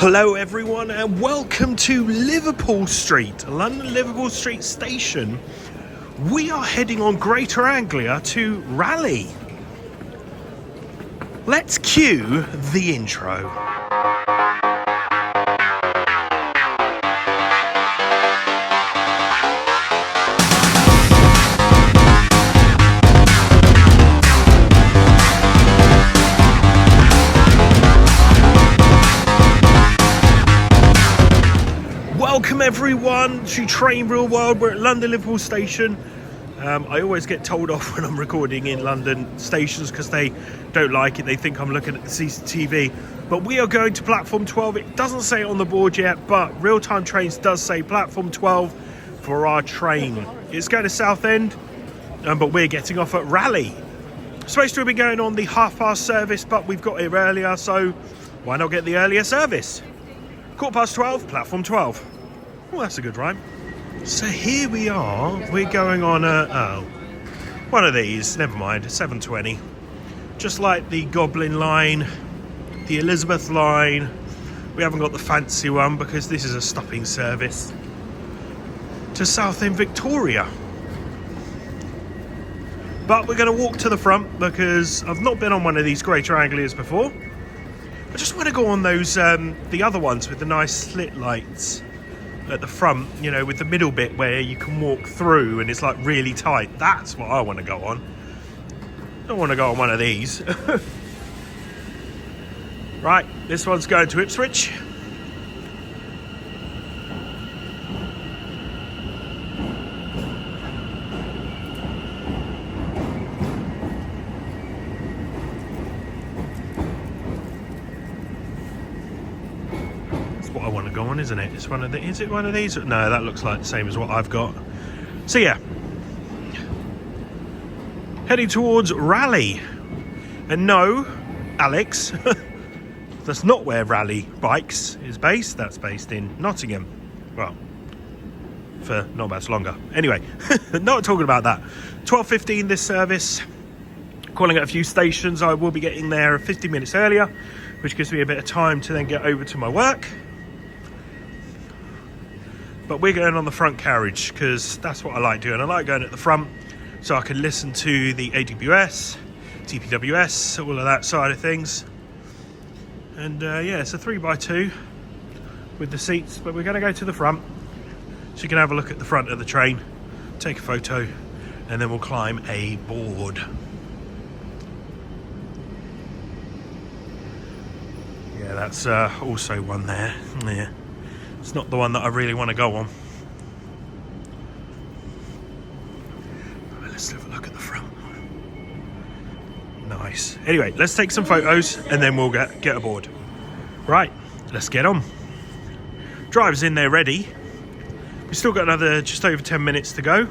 Hello everyone and welcome to Liverpool Street, London Liverpool Street Station. We are heading on Greater Anglia to Rayleigh. Let's cue the intro. Welcome everyone to Train Real World. We're at London Liverpool Station. I always get told off when I'm recording in London stations because they don't like it. They think I'm looking at the CCTV. But we are going to platform 12. It doesn't say it on the board yet, but Real Time Trains does say platform 12 for our train. It's going to Southend, but we're getting off at Rayleigh. Supposed to have been going on the half-past service, but we've got here earlier, so why not get the earlier service? 12:15, platform 12. Well, that's a good rhyme. So here we are. We're going on one of these. Never mind. 7:20. Just like the Goblin line, the Elizabeth line. We haven't got the fancy one because this is a stopping service to Southend Victoria. But we're going to walk to the front because I've not been on one of these Greater Anglias before. I just want to go on those the other ones with the nice slit lights at the front, you know, with the middle bit where you can walk through and it's like really tight. That's what I want to go on. I don't want to go on one of these. Right, this one's going to Ipswich. What I want to go on, isn't it? It's one of the. Is it one of these? No, that looks like the same as what I've got. So yeah, heading towards Rayleigh. And no, Alex, that's not where Rayleigh Bikes is based. That's based in Nottingham. Well, for not much longer. Anyway, not talking about that. 12:15 this service. Calling at a few stations. I will be getting there 50 minutes earlier, which gives me a bit of time to then get over to my work. But we're going on the front carriage because that's what I like doing. I like going at the front so I can listen to the AWS, TPWS, all of that side of things. And yeah, it's a 3x2 with the seats, but we're going to go to the front so you can have a look at the front of the train, take a photo, and then we'll climb a board. Yeah, that's also one there. Yeah. It's not the one that I really want to go on. Right, let's have a look at the front. Nice. Anyway, let's take some photos and then we'll get aboard. Right, let's get on. Driver's in there ready. We've still got another just over 10 minutes to go.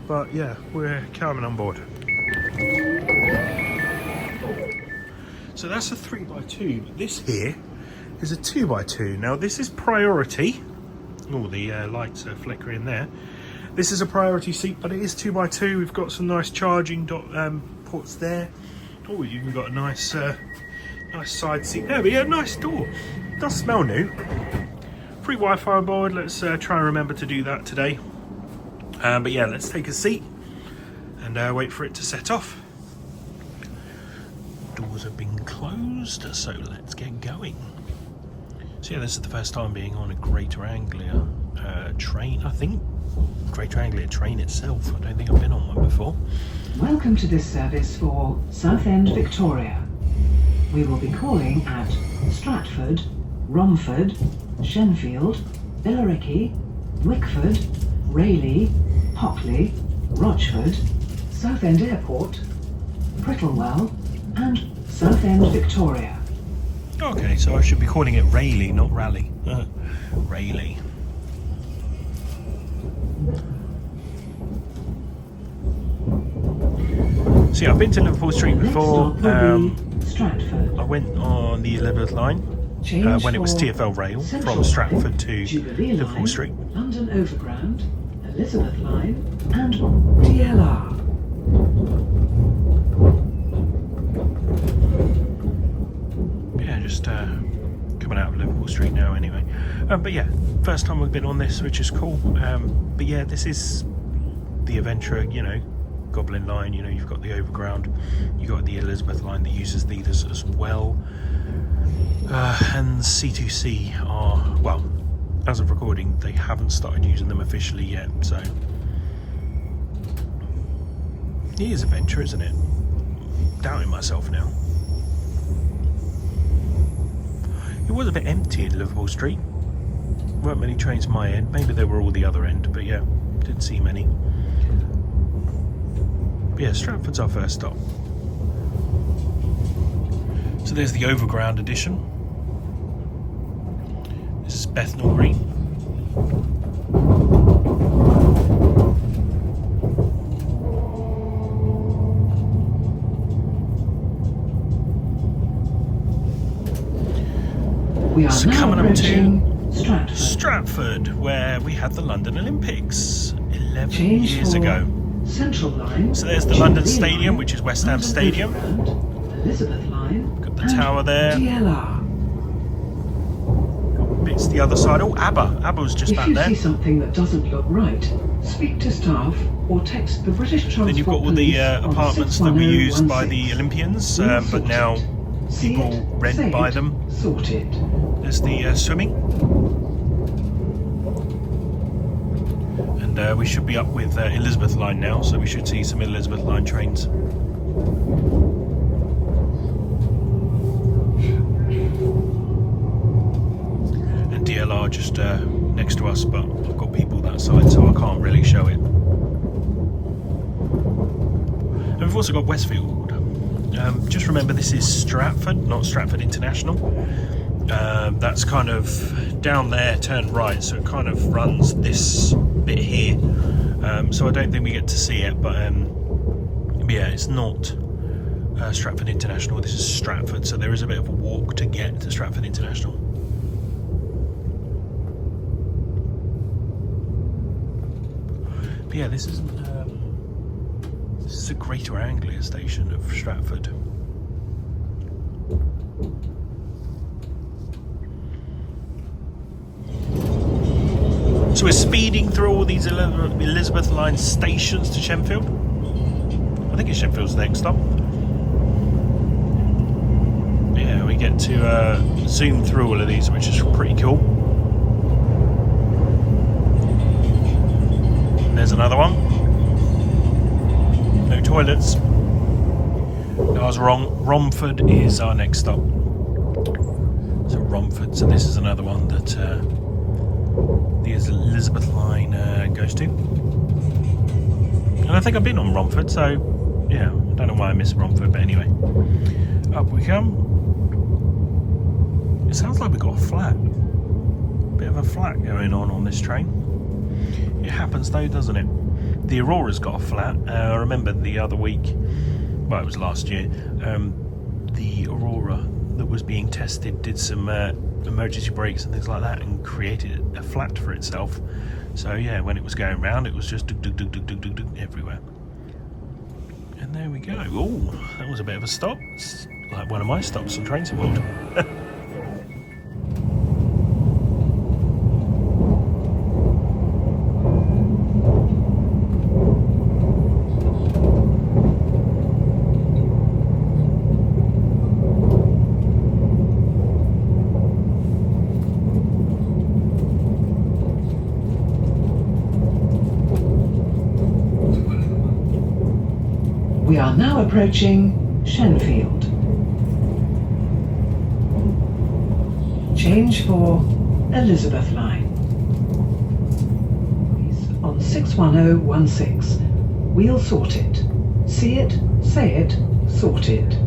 But yeah, we're coming on board. So that's a 3x2, but this here is a 2x2. Now this is priority. Oh, the lights are flickering there. This is a priority seat, but it is 2x2. We've got some nice charging ports there. Oh, you've even got a nice nice side seat there, but yeah, nice door. It does smell new. Free Wi-Fi on board. Let's try and remember to do that today. But yeah, let's take a seat and wait for it to set off. Doors have been closed, so let's get going. So yeah, this is the first time being on a Greater Anglia train, I think. Greater Anglia train itself. I don't think I've been on one before. Welcome to this service for Southend Victoria. We will be calling at Stratford, Romford, Shenfield, Billericay, Wickford, Rayleigh, Hockley, Rochford, Southend Airport, Prittlewell, and Southend Victoria. Okay, so I should be calling it Rayleigh, not Rayleigh. Rayleigh. See, I've been to Liverpool Street before. Stratford. I went on the Elizabeth line when it was TfL Rail from Stratford to Jubilee Liverpool line, Street. London Overground, Elizabeth line, and DLR. Yeah, just coming out of Liverpool Street now anyway. But yeah, first time we've been on this, which is cool. But yeah, this is the Aventra, you know, Goblin line. You know, you've got the Overground, you've got the Elizabeth line that uses these as well. And C2C are, well, as of recording, they haven't started using them officially yet, so it is Aventra, isn't it? Doubting myself now. It was a bit empty in Liverpool Street. Weren't many trains my end. Maybe they were all the other end, but yeah, didn't see many. But yeah, Stratford's our first stop. So there's the Overground edition. This is Bethnal Green. We are now coming up to Stratford. Stratford, where we had the London Olympics 11 Change years for ago. Central Line. So there's the London Stadium, which is West Ham Stadium. Elizabeth Line. Got the tower there. DLR. Bits the other side. Oh, ABBA was just If back you there. see something that doesn't look right, speak to staff or text the British Transport Then you've got all the Police on apartments that were used by the 61016. Olympians, We'll but sort now it. See people it, rent say by it, them. Sort it. There's the swimming. And we should be up with Elizabeth Line now, so we should see some Elizabeth Line trains. And DLR just next to us, but I've got people that side, so I can't really show it. And we've also got Westfield. Just remember, this is Stratford, not Stratford International. That's kind of down there, turn right, so it kind of runs this bit here. So I don't think we get to see it, but yeah, it's not Stratford International. This is Stratford, so there is a bit of a walk to get to Stratford International. But yeah, this isn't. This is a Greater Anglia station of Stratford. So we're speeding through all these Elizabeth Line stations to Shenfield. I think it's Shenfield's next stop. Yeah, we get to zoom through all of these, which is pretty cool. There's another one. No toilets. No, I was wrong. Romford is our next stop. So Romford. So this is another one that the Elizabeth Line goes to. And I think I've been on Romford, so yeah, I don't know why I missed Romford, but anyway. Up we come. It sounds like we've got a flat. Bit of a flat going on this train. It happens though, doesn't it? The Aurora's got a flat. I remember the other week, well, it was last year, the Aurora that was being tested did some emergency brakes and things like that and created a flat for itself. So yeah, when it was going round, it was just dug, dug, dug, dug, dug, dug, dug, everywhere. And there we go. Oh, that was a bit of a stop. It's like one of my stops on Trains World. We are now approaching Shenfield. Change for Elizabeth Line. On 61016. We'll sort it. See it, say it, sort it.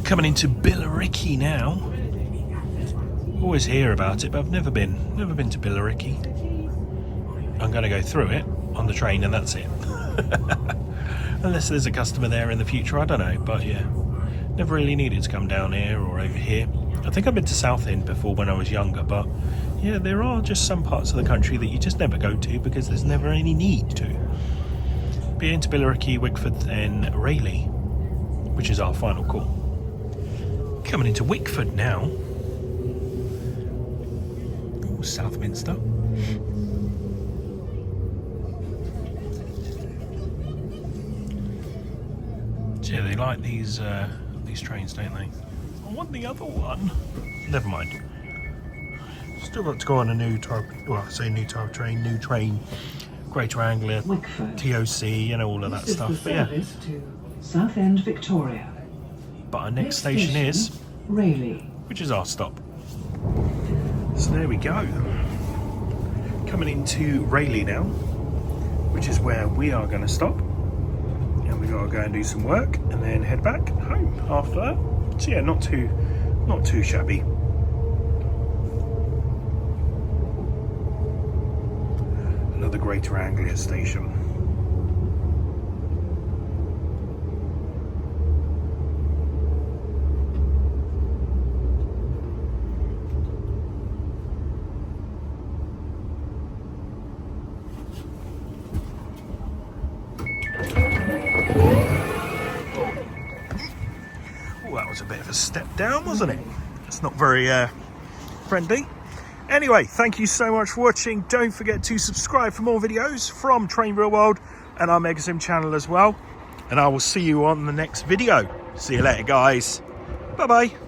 Coming into Billericay now. Always hear about it, but I've never been to Billericay. I'm going to go through it on the train and that's it. Unless there's a customer there in the future, I don't know. But yeah, never really needed to come down here or over here. I think I've been to Southend before when I was younger, but yeah, there are just some parts of the country that you just never go to because there's never any need to. Be into Billericay, Wickford and Rayleigh, which is our final call. Coming into Wickford now. Ooh, Southminster. Yeah, they like these trains, don't they? I want the other one. Never mind. Still got to go on a new type. Well, I say new type of train. New train. Greater Anglia, Wickford. TOC, you know, all of that stuff. This is the But yeah. service to Southend, Victoria. But our next station is Rayleigh. which is our stop. So there we go. Coming into Rayleigh now, which is where we are going to stop. And we got to go and do some work and then head back home after that. So yeah, not too shabby. Another Greater Anglia station. That was a bit of a step down, wasn't it? It's not very friendly. Anyway, thank you so much for watching. Don't forget to subscribe for more videos from Train Real World and our MegaSim channel as well. And I will see you on the next video. See you later, guys. Bye-bye.